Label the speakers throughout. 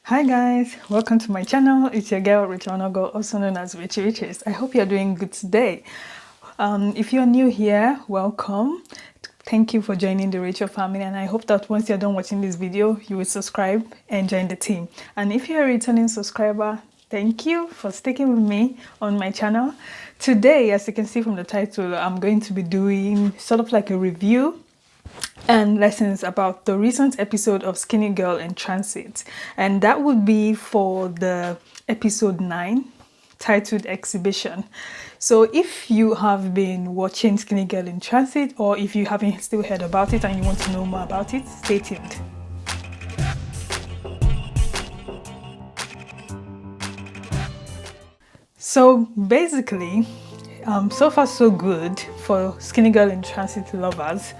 Speaker 1: Hi guys, welcome to my channel. It's your girl Rachael Wanogho, also known as Rayche Riches. I hope you're doing good today. If you're new here, welcome. Thank you for joining the Rachel family, and I hope that once you're done watching this video, you will subscribe and join the team. And if you're a returning subscriber, thank you for sticking with me on my channel. Today, as you can see from the title, I'm going to be doing sort of like a review and lessons about the recent episode of Skinny Girl in Transit, and that would be for the episode 9 titled Exhibition. So if you have been watching Skinny Girl in Transit, or if you haven't still heard about it and you want to know more about it, stay tuned. So basically, so far so good for Skinny Girl in Transit lovers.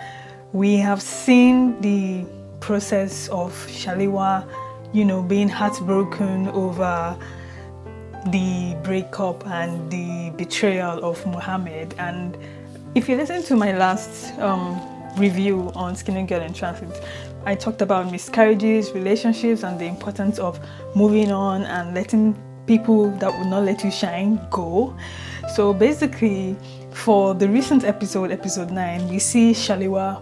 Speaker 1: We have seen the process of Shalewa, being heartbroken over the breakup and the betrayal of Mohammed. And if you listen to my last review on Skinny Girl in Transit, I talked about miscarriages, relationships, and the importance of moving on and letting people that will not let you shine go. So basically, for the recent episode, episode 9, we see Shalewa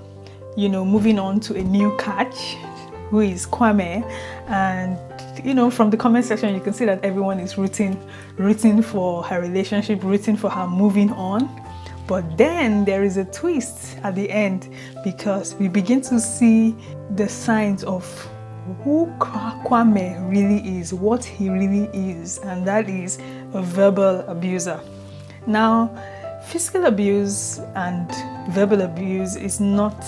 Speaker 1: moving on to a new catch, who is Kwame. And from the comment section, you can see that everyone is rooting for her relationship, rooting for her moving on. But then there is a twist at the end, because we begin to see the signs of who Kwame really is, what he really is, and that is a verbal abuser. Now, physical abuse and verbal abuse is not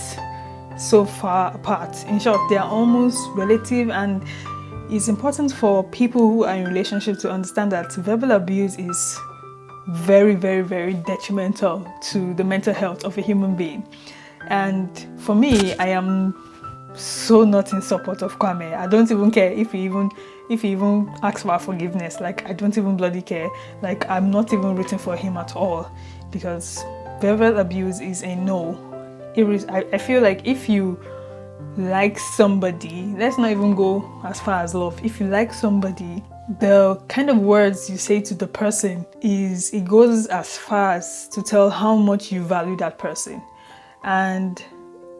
Speaker 1: so far apart. In short, they are almost relative, and it's important for people who are in relationships to understand that verbal abuse is very, very, very detrimental to the mental health of a human being. And for me, I am so not in support of Kwame. I don't even care if he even asks for forgiveness. Like, I don't even bloody care. Like, I'm not even rooting for him at all, because verbal abuse is a no. I feel like if you like somebody, let's not even go as far as love. If you like somebody, the kind of words you say to the person it goes as far as to tell how much you value that person. And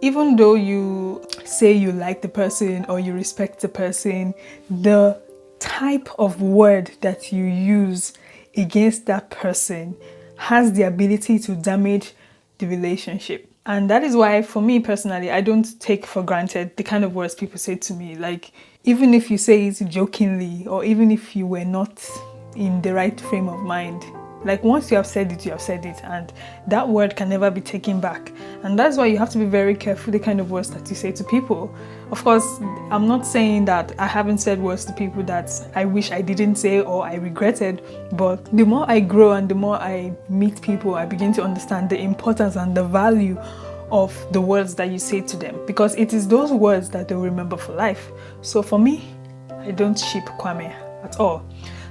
Speaker 1: even though you say you like the person or you respect the person, the type of word that you use against that person has the ability to damage the relationship. And that is why, for me personally, I don't take for granted the kind of words people say to me. Like, even if you say it jokingly, or even if you were not in the right frame of mind, like, once you have said it, you have said it, and that word can never be taken back. And that's why you have to be very careful the kind of words that you say to people. Of course, I'm not saying that I haven't said words to people that I wish I didn't say or I regretted, but the more I grow and the more I meet people, I begin to understand the importance and the value of the words that you say to them, because it is those words that they'll remember for life. So for me, I don't ship Kwame at all.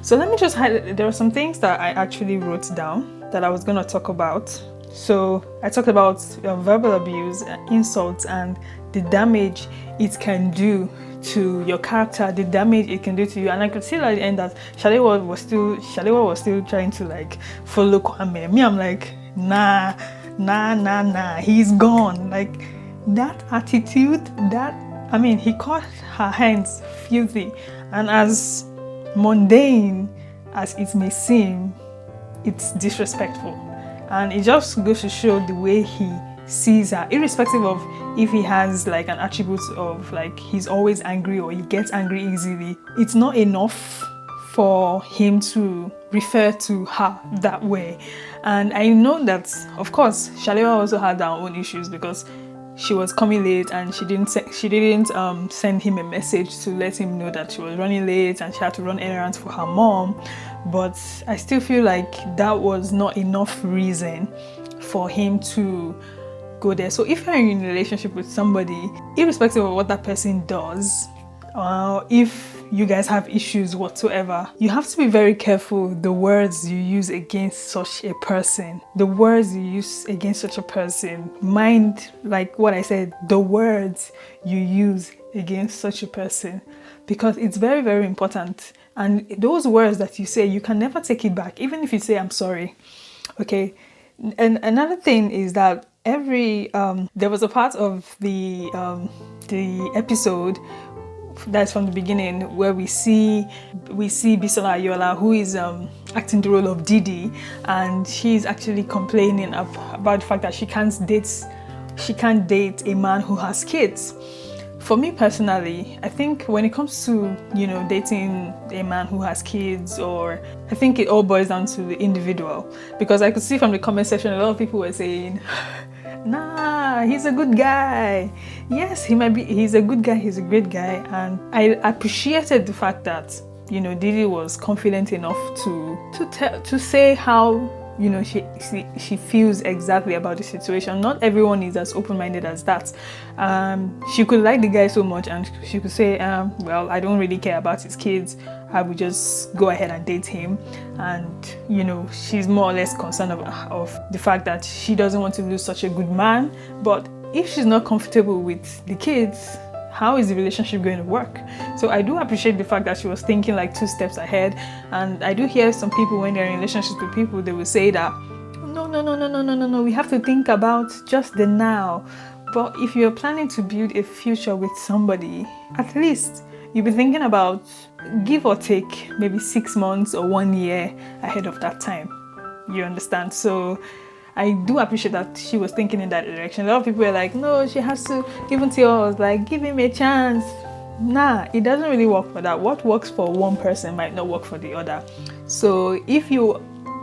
Speaker 1: So let me just highlight, there are some things that I actually wrote down that I was going to talk about. So I talked about verbal abuse, insults, and the damage it can do to your character, the damage it can do to you. And I could see at the end that Shalewa was still trying to like follow Kwame. Me, I'm like, nah, he's gone. Like, that attitude, he caught her hands filthy, and as mundane as it may seem, it's disrespectful. And it just goes to show the way he sees her, irrespective of if he has like an attribute of like he's always angry or he gets angry easily. It's not enough for him to refer to her that way. And I know that, of course, Shalewa also had her own issues, because she was coming late and she didn't send him a message to let him know that she was running late and she had to run errands for her mom. But I still feel like that was not enough reason for him to go there. So if you're in a relationship with somebody, irrespective of what that person does, if you guys have issues whatsoever, you have to be very careful the words you use against such a person. The words you use against such a person. Mind, like what I said, the words you use against such a person. because it's very, very important. And those words that you say, you can never take it back, even if you say, I'm sorry. Okay. And another thing is that there was a part of the episode that's from the beginning where we see Bisola Ayola, who is acting the role of Didi, and she's actually complaining about the fact that she can't date a man who has kids. For me personally, I think when it comes to, dating a man who has kids, I think it all boils down to the individual, because I could see from the comment section a lot of people were saying, nah, he's a good guy. Yes, he's a good guy, he's a great guy. And I appreciated the fact that, Didi was confident enough to say how, she feels exactly about the situation. Not everyone is as open-minded as that. She could like the guy so much and she could say, well, I don't really care about his kids. I would just go ahead and date him. And, she's more or less concerned of the fact that she doesn't want to lose such a good man. But if she's not comfortable with the kids, how is the relationship going to work? So I do appreciate the fact that she was thinking like 2 steps ahead. And I do hear some people, when they're in relationships with people, they will say that, no, we have to think about just the now. But if you're planning to build a future with somebody, at least you'll be thinking about, give or take, maybe 6 months or 1 year ahead of that time. You understand? So I do appreciate that she was thinking in that direction. A lot of people were like, no, she has to, even Theo was like, give him a chance. Nah, it doesn't really work for that. What works for one person might not work for the other. So if you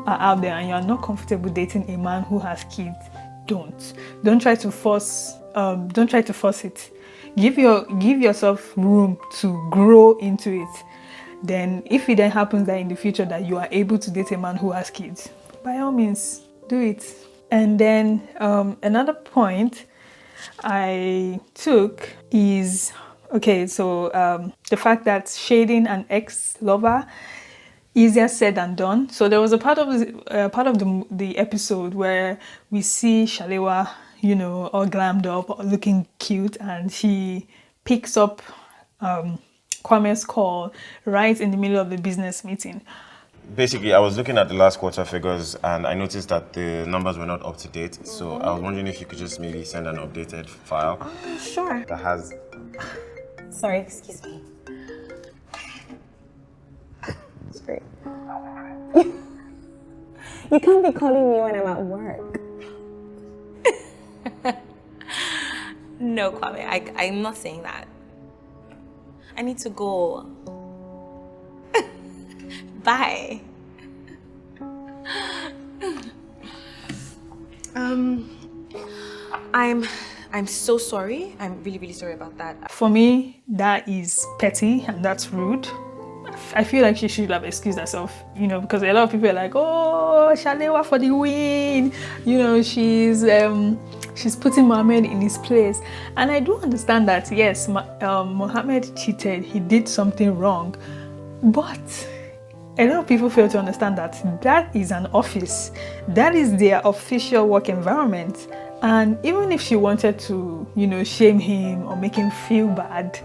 Speaker 1: are out there and you're not comfortable dating a man who has kids, don't try to force it. Give yourself room to grow into it. Then if it then happens that in the future that you are able to date a man who has kids, by all means, do it. And then another point I took is, the fact that shading an ex-lover, easier said than done. So there was a part of the episode where we see Shalewa, all glammed up, looking cute, and she picks up Kwame's call right in the middle of the business meeting.
Speaker 2: Basically, I was looking at the last quarter figures and I noticed that the numbers were not up to date. So I was wondering if you could just maybe send an updated file.
Speaker 3: Sure.
Speaker 2: That has...
Speaker 3: Sorry, excuse me. It's great. You can't be calling me when I'm at work.
Speaker 4: No, Kwame, I'm not saying that. I need to go. Bye. I'm so sorry. I'm really, really sorry about that.
Speaker 1: For me, that is petty and that's rude. I feel like she should have excused herself, because a lot of people are like, oh, Shalewa for the win. She's putting Mohammed in his place. And I do understand that, yes, Mohammed cheated. He did something wrong. But a lot of people fail to understand that is an office. That is their official work environment. And even if she wanted to, shame him or make him feel bad,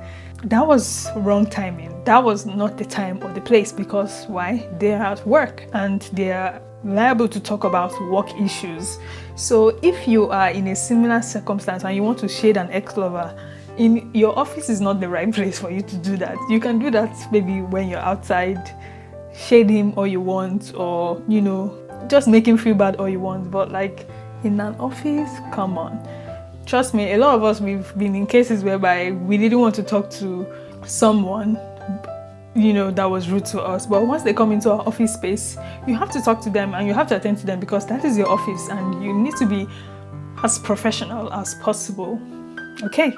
Speaker 1: that was wrong timing. That was not the time or the place, because why? They're at work and they're liable to talk about work issues. So if you are in a similar circumstance and you want to shade an ex-lover, in your office is not the right place for you to do that. You can do that maybe when you're outside, shade him all you want, or just make him feel bad all you want. But like in an office, come on. Trust me, a lot of us, we've been in cases whereby we didn't want to talk to someone, that was rude to us. But once they come into our office space, you have to talk to them and you have to attend to them, because that is your office and you need to be as professional as possible. Okay.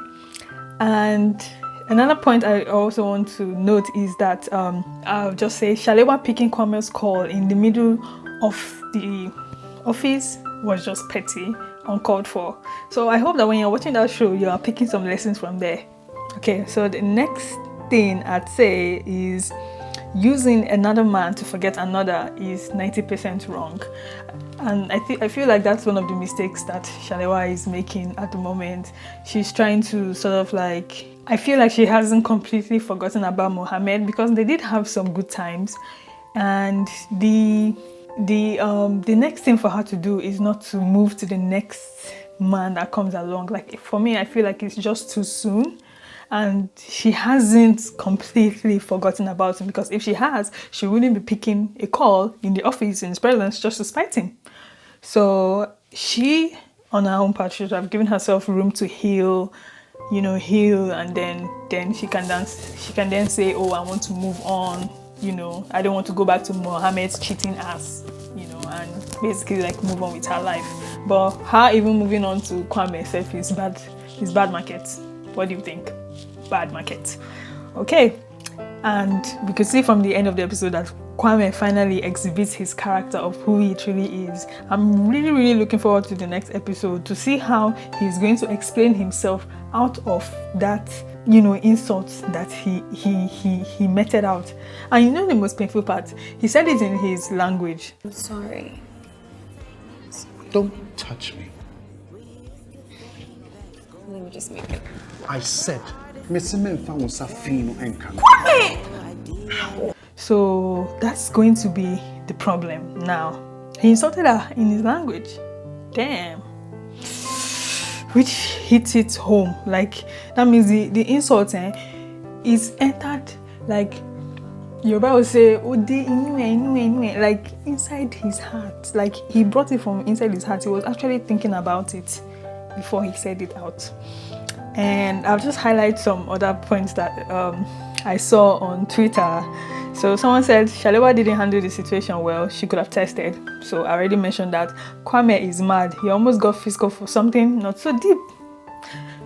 Speaker 1: And another point I also want to note is that I'll just say Shalewa picking Kwame's call in the middle of the office was just petty, uncalled for. So I hope that when you're watching that show, you are picking some lessons from there. Okay, so the next thing I'd say is using another man to forget another is 90% wrong. And I feel like that's one of the mistakes that Shalewa is making at the moment. She's trying to sort of like I feel like she hasn't completely forgotten about Mohammed, because they did have some good times, and the next thing for her to do is not to move to the next man that comes along. Like, for me, I feel like it's just too soon, and she hasn't completely forgotten about him, because if she has, she wouldn't be picking a call in the office in his presence just to spite him. So she, on her own part, should have given herself room to heal, you know, and then she can then say, oh, I want to move on, you know, I don't want to go back to Mohammed's cheating ass, you know, and basically like move on with her life. But her even moving on to Kwame herself is bad market. What do you think? Bad market. Okay. And we could see from the end of the episode that Kwame finally exhibits his character of who he truly is. I'm really, really looking forward to the next episode to see how he's going to explain himself out of that, you know, insults that he meted out. And you know the most painful part? He said it in his language.
Speaker 3: I'm sorry.
Speaker 5: Don't touch me.
Speaker 3: Let me just make it.
Speaker 5: I said,
Speaker 1: so that's going to be the problem now. He insulted her in his language. Damn. Which hits it home. Like, that means the insult is entered, like, Yoruba will say, like inside his heart. Like, he brought it from inside his heart. He was actually thinking about it before he said it out. And I'll just highlight some other points that I saw on Twitter. So someone said Shalewa didn't handle the situation well. She could have tested. So I already mentioned that. Kwame is mad. He almost got physical for something not so deep.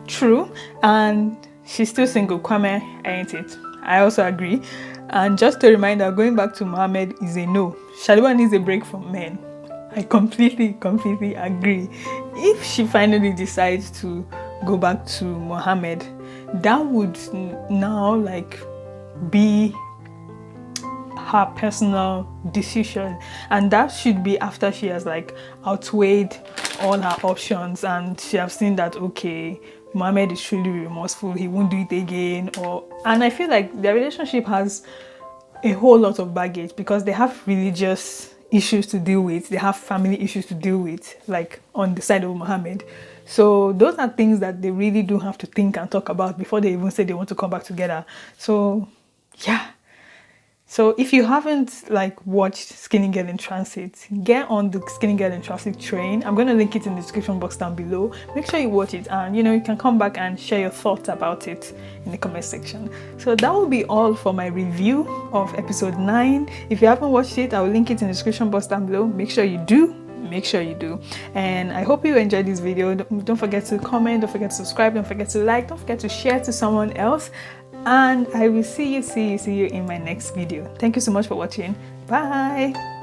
Speaker 1: True. And she's still single. Kwame ain't it. I also agree. And just a reminder, going back to Mohammed is a no. Shalewa needs a break from men. I completely agree. If she finally decides to go back to Mohammed, that would now like be her personal decision, and that should be after she has like outweighed all her options and she has seen that, okay, Mohammed is truly remorseful, he won't do it again. And I feel like their relationship has a whole lot of baggage, because they have religious issues to deal with, they have family issues to deal with, like on the side of Mohammed. So those are things that they really do have to think and talk about before they even say they want to come back together. So yeah. So if you haven't like watched Skinny Girl in Transit, get on the Skinny Girl in Transit train. I'm going to link it in the description box down below. Make sure you watch it, and you know, you can come back and share your thoughts about it in the comment section. So that will be all for my review of episode 9. If you haven't watched it, I will link it in the description box down below. Make sure you do. And I hope you enjoyed this video. Don't forget to comment, don't forget to subscribe, don't forget to like, don't forget to share to someone else. And I will see you in my next video. Thank you so much for watching. Bye.